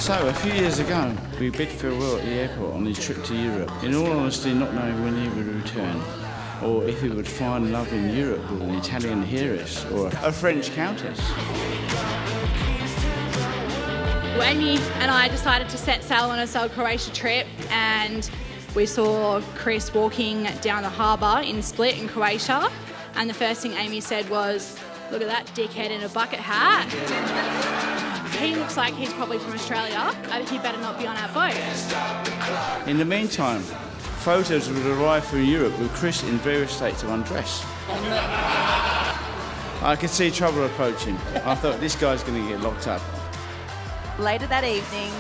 So, a few years ago, we bid farewell at the airport on his trip to Europe, in all honesty not knowing when he would return, or if he would find love in Europe with an Italian heiress or a French countess. Amy and I decided to set sail on a South Croatia trip, and we saw Chris walking down the harbour in Split in Croatia, and the first thing Amy said was, "Look at that dickhead in a bucket hat. He looks like he's probably from Australia. He better not be on our boat." In the meantime, photos would arrive from Europe with Chris in various states of undress. I could see trouble approaching. I thought, this guy's going to get locked up. Later that evening,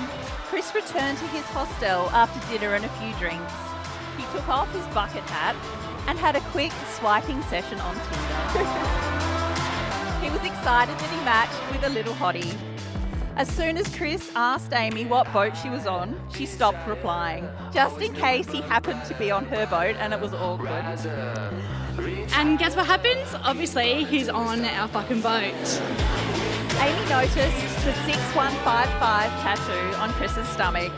Chris returned to his hostel after dinner and a few drinks. He took off his bucket hat and had a quick swiping session on Tinder. He was excited that he matched with a little hottie. As soon as Chris asked Amy what boat she was on, she stopped replying, just in case he happened to be on her boat and it was awkward. And guess what happens? Obviously, he's on our fucking boat. Amy noticed the 6155 tattoo on Chris's stomach,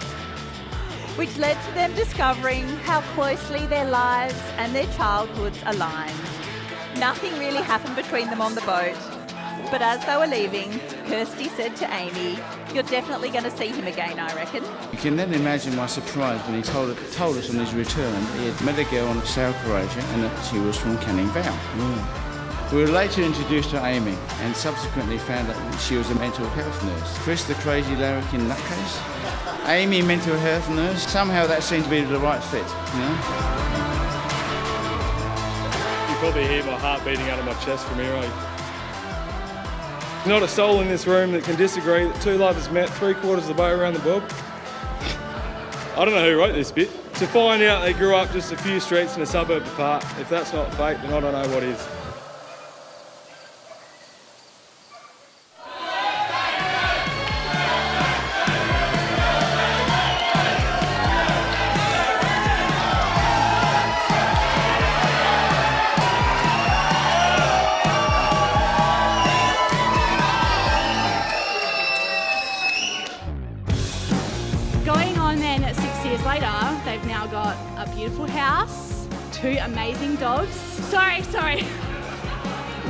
which led to them discovering how closely their lives and their childhoods aligned. Nothing really happened between them on the boat, but as they were leaving, Kirsty said to Amy, "You're definitely going to see him again, I reckon." You can then imagine my surprise when he told us on his return he had met a girl on South Croatia and that she was from Canning Vale. We were later introduced to Amy and subsequently found out that she was a mental health nurse. Chris the crazy larrikin nutcase. Amy, mental health nurse. Somehow that seemed to be the right fit, you know? You probably hear my heart beating out of my chest from here, eh? There's not a soul in this room that can disagree that two lovers met 3/4 of the way around the bob. I don't know who wrote this bit. To find out they grew up just a few streets in a suburb apart, if that's not fate, then I don't know what is. Going on then 6 years later, they've now got a beautiful house, 2 amazing dogs. Sorry.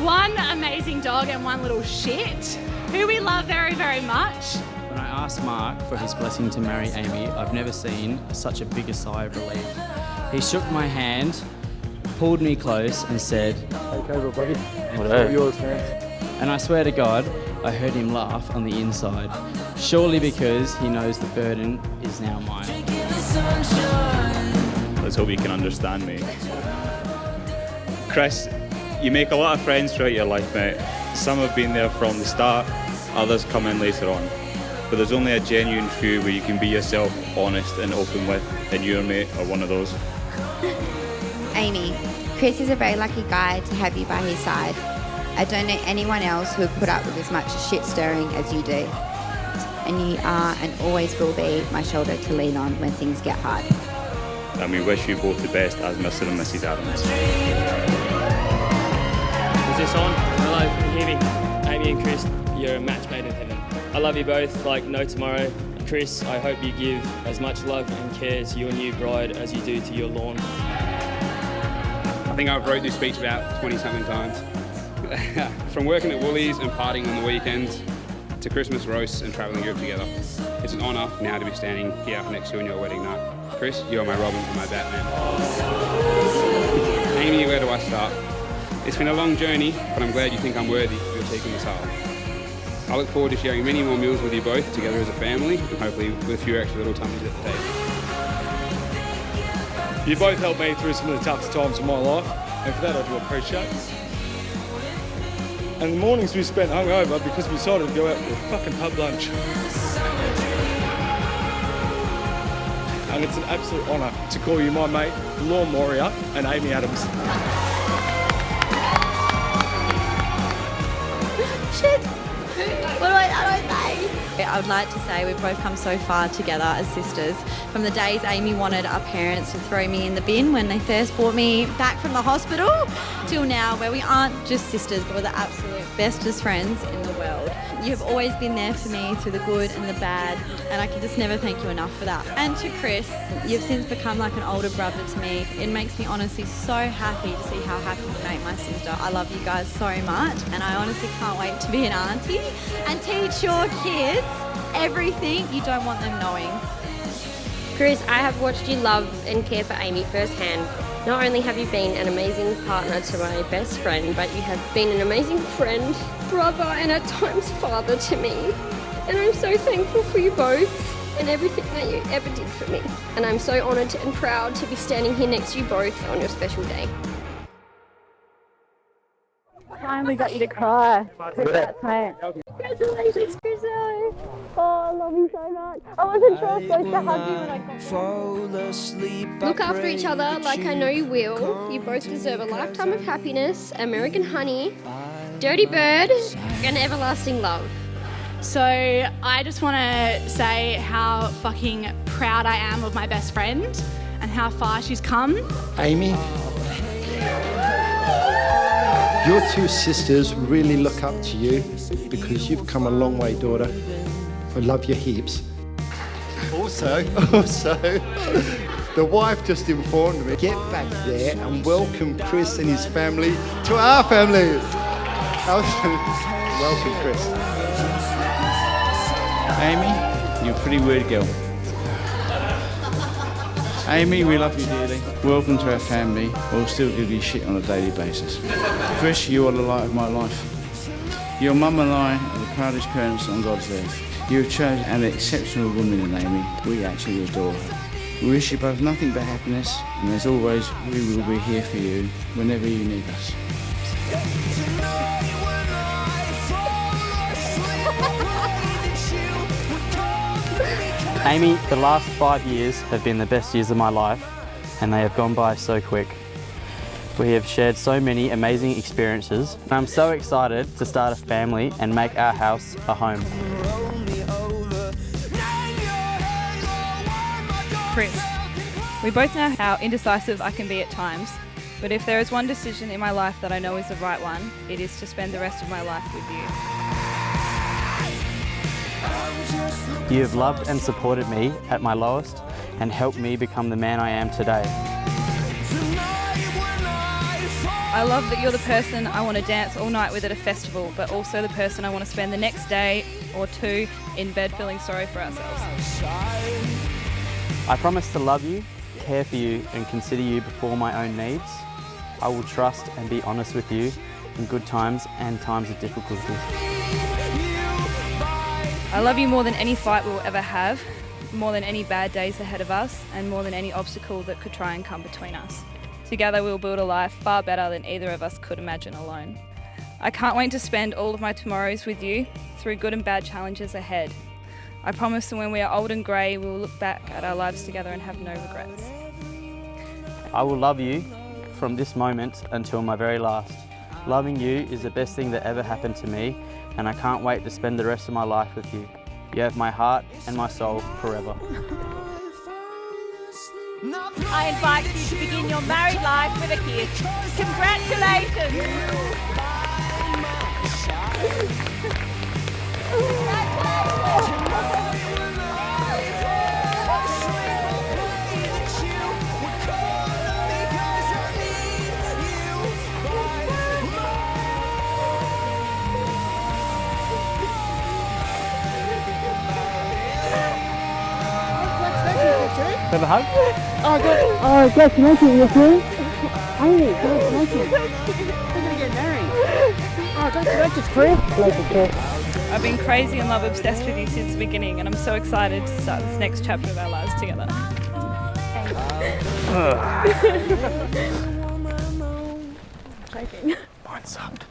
One amazing dog and one little shit, who we love very, very much. When I asked Mark for his blessing to marry Amy, I've never seen such a big sigh of relief. He shook my hand, pulled me close and said, Okay, everybody. "Whatever." Yours, man. And I swear to God, I heard him laugh on the inside, surely because he knows the burden is now mine. Let's hope you can understand me. Chris, you make a lot of friends throughout your life, mate. Some have been there from the start, others come in later on. But there's only a genuine few where you can be yourself, honest and open with, and you and mate are one of those. Amy, Chris is a very lucky guy to have you by his side. I don't know anyone else who would put up with as much shit stirring as you do. And you are and always will be my shoulder to lean on when things get hard. And we wish you both the best as Mr. and Mrs. Adams. Is this on? Hello, can you hear me? Amy and Chris, you're a match made in heaven. I love you both like no tomorrow. Chris, I hope you give as much love and care to your new bride as you do to your lawn. I think I've wrote this speech about 20-something times. From working at Woolies and partying on the weekends to Christmas roasts and travelling Europe together. It's an honour now to be standing here next to you on your wedding night. Chris, you are my Robin and my Batman. Amy, where do I start? It's been a long journey, but I'm glad you think I'm worthy of your taking this home. I look forward to sharing many more meals with you both together as a family and hopefully with a few extra little tummies at the table. You both helped me through some of the toughest times of my life, and for that I do appreciate. And the mornings we spent hungover because we decided to go out for a fucking pub lunch. And it's an absolute honour to call you my mate, Lawn Warrior, and Amy Adams. Shit! How do I say? I would like to say we've both come so far together as sisters. From the days Amy wanted our parents to throw me in the bin when they first brought me back from the hospital, till now where we aren't just sisters but we're the absolute bestest friends in the world. You have always been there for me through the good and the bad, and I can just never thank you enough for that. And to Chris, you've since become like an older brother to me. It makes me honestly so happy to see how happy you make my sister. I love you guys so much, and I honestly can't wait to be an auntie and teach your kids everything you don't want them knowing. Chris, I have watched you love and care for Amy firsthand. Not only have you been an amazing partner to my best friend, but you have been an amazing friend, brother, and at times father to me. And I'm so thankful for you both and everything that you ever did for me. And I'm so honoured and proud to be standing here next to you both on your special day. Finally got you to cry. Congrats, mate. Congratulations, Chris. Oh, I love you so much. I wasn't sure I was supposed to hug you when I got there. Look after each other like I know you will. You both deserve a lifetime of happiness, American honey, dirty bird, and everlasting love. So I just want to say how fucking proud I am of my best friend and how far she's come. Amy, your two sisters really look up to you because you've come a long way, daughter. I love your heaps. Also, the wife just informed me, get back there and welcome Chris and his family to our family. Welcome, Chris. Amy, you're a pretty weird girl. Amy, we love you dearly. Welcome to our family. We'll still give you shit on a daily basis. Chris, you are the light of my life. Your mum and I are the proudest parents on God's earth. You have chosen an exceptional woman in Amy. We actually adore her. We wish you both nothing but happiness, and as always, we will be here for you whenever you need us. Amy, the last 5 years have been the best years of my life, and they have gone by so quick. We have shared so many amazing experiences, and I'm so excited to start a family and make our house a home. Chris, we both know how indecisive I can be at times, but if there is one decision in my life that I know is the right one, it is to spend the rest of my life with you. You have loved and supported me at my lowest and helped me become the man I am today. I love that you're the person I want to dance all night with at a festival, but also the person I want to spend the next day or two in bed feeling sorry for ourselves. I promise to love you, care for you, and consider you before my own needs. I will trust and be honest with you in good times and times of difficulty. I love you more than any fight we'll ever have, more than any bad days ahead of us, and more than any obstacle that could try and come between us. Together we'll build a life far better than either of us could imagine alone. I can't wait to spend all of my tomorrows with you through good and bad challenges ahead. I promise that when we are old and grey, we will look back at our lives together and have no regrets. I will love you from this moment until my very last. Loving you is the best thing that ever happened to me, and I can't wait to spend the rest of my life with you. You have my heart and my soul forever. I invite you to begin your married life with a kiss. Congratulations! Have a hug? Oh, congratulations, with me. Amy, congratulations. We're going to get married. Oh, congratulations, Chris. Congratulations, Chris. I've been crazy and love obsessed with you since the beginning, and I'm so excited to start this next chapter of our lives together. Mine sucked.